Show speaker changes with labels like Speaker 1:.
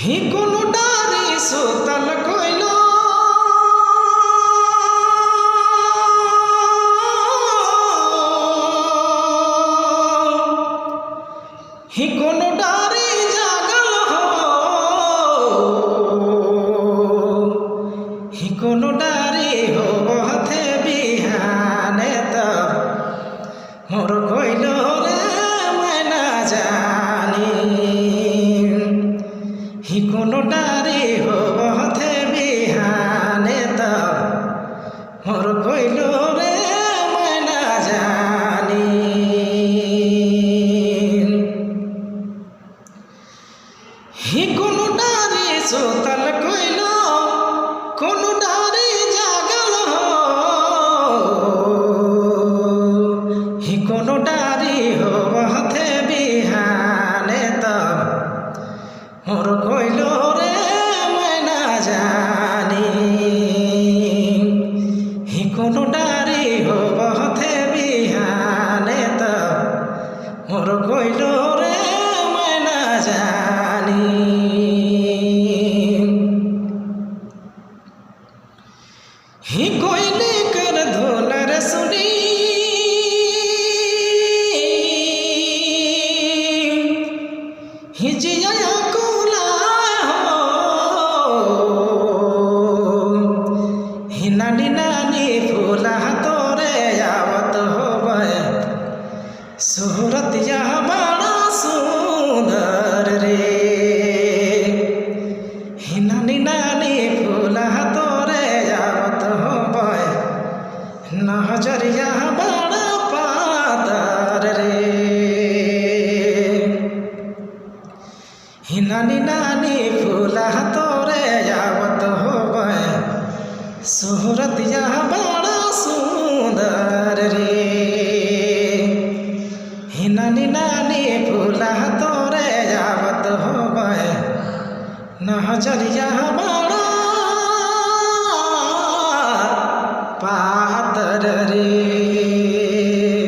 Speaker 1: ही कोनो डारी सुतल कोइलो ही कोनो डारी जागल हो ही कोनो डारी हो हथे बिहाने त मोर कोइलो रे मैं ना जानी ही कोनो डारी हो हथे बिहाने त मोर कोइलो रे मैं ना जानी ही कोनो डारी सुतल कोइलो कोनो डारी जागल हो ही कोनो डारी हो हथे बिहाने त मोर कोइलो रे मैं ना जानी ही कोनो डारी हो हथे बिहाने त मोर कोइलो रे मैं ना जानी ही कोयले कर धोलर सुनी ही जिया कुला ही नानी नानी फूला तोरे आवत होवे सूरतिया बड़ा सुंदर रे ही नानी नानी फूला तोरे आवत होवे नजरिया बड़ा पातर रे ही नानी नानी फूला तोरे आवत होवे सूरतिया बड़ा सुंदर रे ही नानी नानी फूला तोरे आवत होवे नजरिया बड़ा पातर रे।